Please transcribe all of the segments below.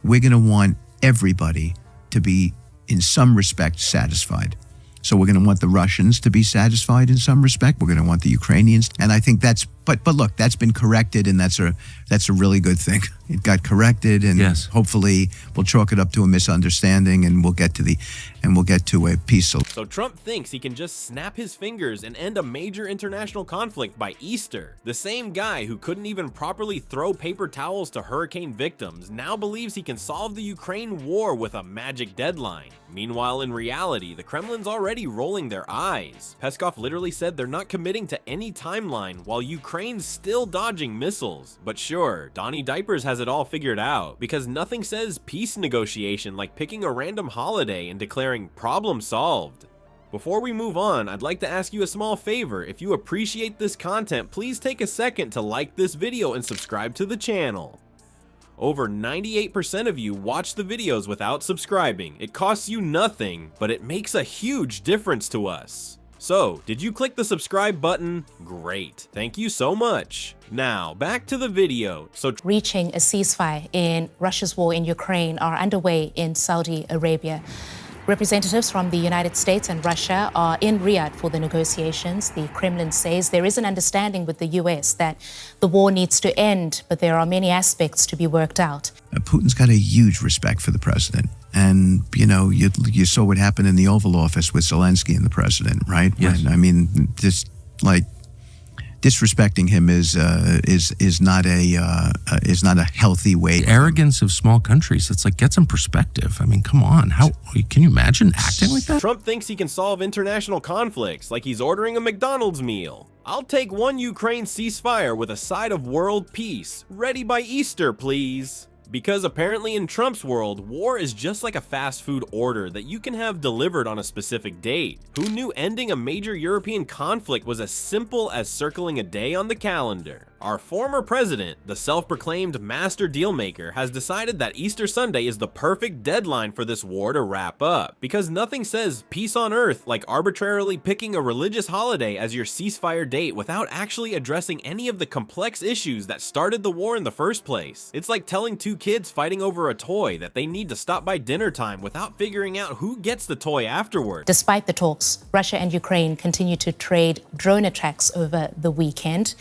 we're going to want everybody to be, in some respect, satisfied. So we're going to want the Russians to be satisfied in some respect. We're going to want the Ukrainians. And I think that's, but look, that's been corrected, and that's a really good thing. It got corrected, and hopefully we'll chalk it up to a misunderstanding, and we'll get to a peace. So Trump thinks he can just snap his fingers and end a major international conflict by Easter. The same guy who couldn't even properly throw paper towels to hurricane victims now believes he can solve the Ukraine war with a magic deadline. Meanwhile, in reality, the Kremlin's already rolling their eyes. Peskov literally said they're not committing to any timeline while Ukraine's still dodging missiles. But sure, Donnie Diapers has it all figured out, because nothing says peace negotiation like picking a random holiday and declaring problem solved. Before we move on, I'd like to ask you a small favor. If you appreciate this content, please take a second to like this video and subscribe to the channel. Over 98% of you watch the videos without subscribing. It costs you nothing, but it makes a huge difference to us. So, did you click the subscribe button? Great. Thank you so much. Now, back to the video. Reaching a ceasefire in Russia's war in Ukraine are underway in Saudi Arabia. Representatives from the United States and Russia are in Riyadh for the negotiations. The Kremlin says there is an understanding with the US that the war needs to end, but there are many aspects to be worked out. Putin's got a huge respect for the president. And, you know, you saw what happened in the Oval Office with Zelensky and the president, right? Yes. I mean, just like disrespecting him is not a healthy way. The arrogance of small countries. It's like, get some perspective. I mean, come on. How can you imagine acting like that? Trump thinks he can solve international conflicts like he's ordering a McDonald's meal. I'll take one Ukraine ceasefire with a side of world peace. Ready by Easter, please. Because apparently in Trump's world, war is just like a fast food order that you can have delivered on a specific date. Who knew ending a major European conflict was as simple as circling a day on the calendar? Our former president, the self-proclaimed master dealmaker, has decided that Easter Sunday is the perfect deadline for this war to wrap up, because nothing says peace on earth like arbitrarily picking a religious holiday as your ceasefire date without actually addressing any of the complex issues that started the war in the first place. It's like telling two kids fighting over a toy that they need to stop by dinner time without figuring out who gets the toy afterward. Despite the talks, Russia and Ukraine continue to trade drone attacks over the weekend.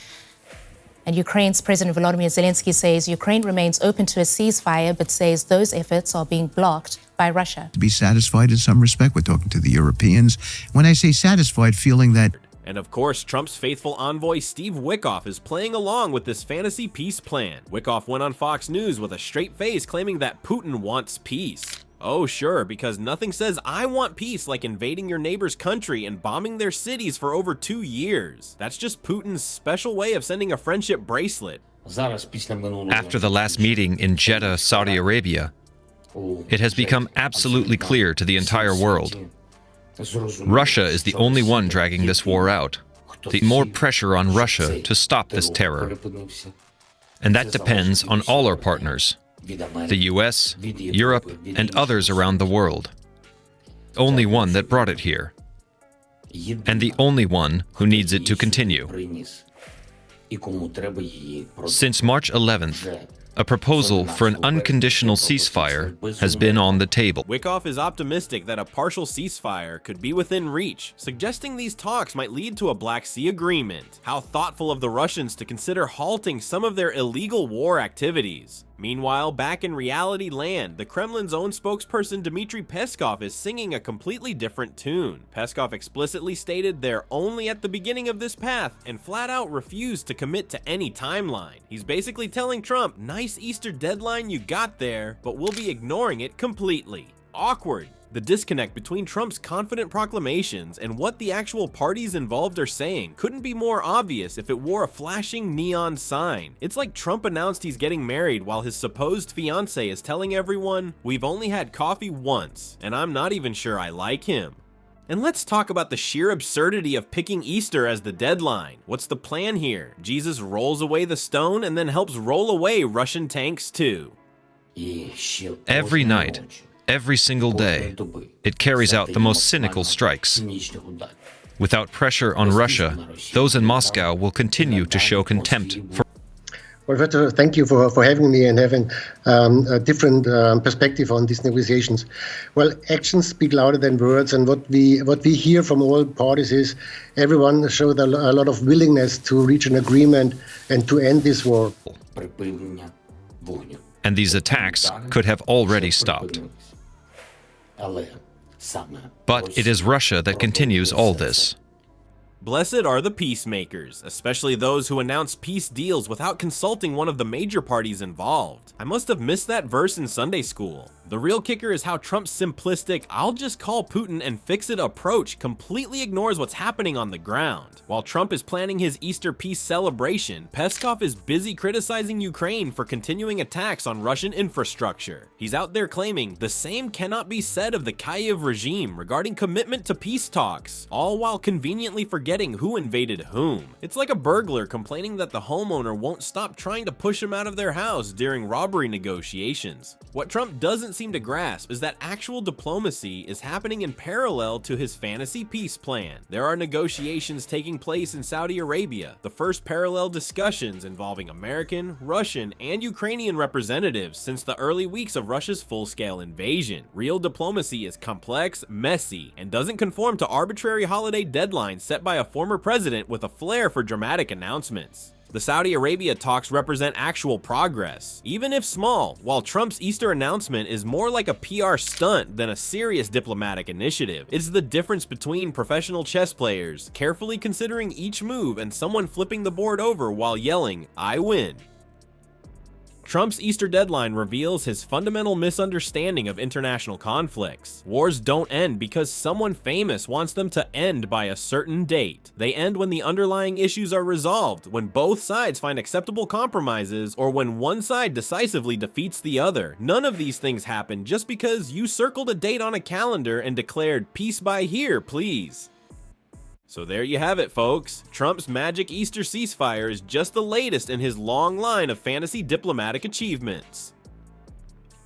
And Ukraine's President Volodymyr Zelensky says Ukraine remains open to a ceasefire, but says those efforts are being blocked by Russia. To be satisfied in some respect, we're talking to the Europeans. When I say satisfied, feeling that. And of course, Trump's faithful envoy Steve Witkoff is playing along with this fantasy peace plan. Witkoff went on Fox News with a straight face claiming that Putin wants peace. Oh sure, because nothing says I want peace like invading your neighbor's country and bombing their cities for over 2 years. That's just Putin's special way of sending a friendship bracelet. After the last meeting in Jeddah, Saudi Arabia, it has become absolutely clear to the entire world. Russia is the only one dragging this war out. The more pressure on Russia to stop this terror. And that depends on all our partners. The US, Europe, and others around the world. Only one that brought it here. And the only one who needs it to continue. Since March 11th, a proposal for an unconditional ceasefire has been on the table. Witkoff is optimistic that a partial ceasefire could be within reach, suggesting these talks might lead to a Black Sea agreement. How thoughtful of the Russians to consider halting some of their illegal war activities. Meanwhile, back in reality land, the Kremlin's own spokesperson Dmitry Peskov is singing a completely different tune. Peskov explicitly stated they're only at the beginning of this path and flat out refused to commit to any timeline. He's basically telling Trump, nice Easter deadline you got there, but we'll be ignoring it completely. Awkward. The disconnect between Trump's confident proclamations and what the actual parties involved are saying couldn't be more obvious if it wore a flashing neon sign. It's like Trump announced he's getting married while his supposed fiancé is telling everyone, we've only had coffee once, and I'm not even sure I like him. And let's talk about the sheer absurdity of picking Easter as the deadline. What's the plan here? Jesus rolls away the stone and then helps roll away Russian tanks too. Every night, every single day, it carries out the most cynical strikes. Without pressure on Russia, those in Moscow will continue to show contempt for. Well, first of all, thank you for having me and having a different perspective on these negotiations. Well, actions speak louder than words, and what we hear from all parties is everyone showed a lot of willingness to reach an agreement and to end this war. And these attacks could have already stopped. But it is Russia that continues all this. Blessed are the peacemakers, especially those who announce peace deals without consulting one of the major parties involved. I must have missed that verse in Sunday school. The real kicker is how Trump's simplistic, "I'll just call Putin and fix it" approach completely ignores what's happening on the ground. While Trump is planning his Easter peace celebration, Peskov is busy criticizing Ukraine for continuing attacks on Russian infrastructure. He's out there claiming the same cannot be said of the Kyiv regime regarding commitment to peace talks, all while conveniently forgetting who invaded whom. It's like a burglar complaining that the homeowner won't stop trying to push him out of their house during robbery negotiations. What Trump doesn't seem to grasp is that actual diplomacy is happening in parallel to his fantasy peace plan. There are negotiations taking place in Saudi Arabia, the first parallel discussions involving American, Russian, and Ukrainian representatives since the early weeks of Russia's full-scale invasion. Real diplomacy is complex, messy, and doesn't conform to arbitrary holiday deadlines set by a former president with a flair for dramatic announcements. The Saudi Arabia talks represent actual progress, even if small, while Trump's Easter announcement is more like a PR stunt than a serious diplomatic initiative. It's the difference between professional chess players carefully considering each move and someone flipping the board over while yelling, "I win." Trump's Easter deadline reveals his fundamental misunderstanding of international conflicts. Wars don't end because someone famous wants them to end by a certain date. They end when the underlying issues are resolved, when both sides find acceptable compromises, or when one side decisively defeats the other. None of these things happen just because you circled a date on a calendar and declared "peace by here, please." So there you have it, folks. Trump's magic Easter ceasefire is just the latest in his long line of fantasy diplomatic achievements.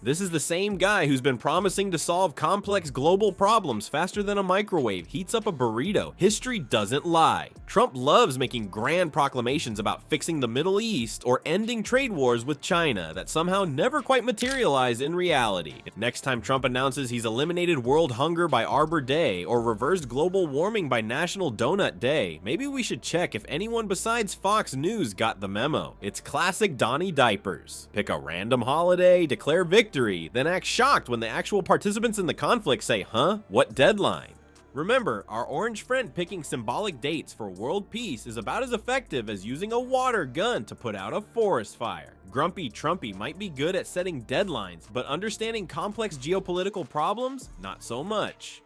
This is the same guy who's been promising to solve complex global problems faster than a microwave heats up a burrito. History doesn't lie. Trump loves making grand proclamations about fixing the Middle East or ending trade wars with China that somehow never quite materialize in reality. Next time Trump announces he's eliminated world hunger by Arbor Day or reversed global warming by National Donut Day, maybe we should check if anyone besides Fox News got the memo. It's classic Donnie Diapers. Pick a random holiday, declare victory, then act shocked when the actual participants in the conflict say, "Huh? What deadline?" Remember, our orange friend picking symbolic dates for world peace is about as effective as using a water gun to put out a forest fire. Grumpy Trumpy might be good at setting deadlines, but understanding complex geopolitical problems? Not so much.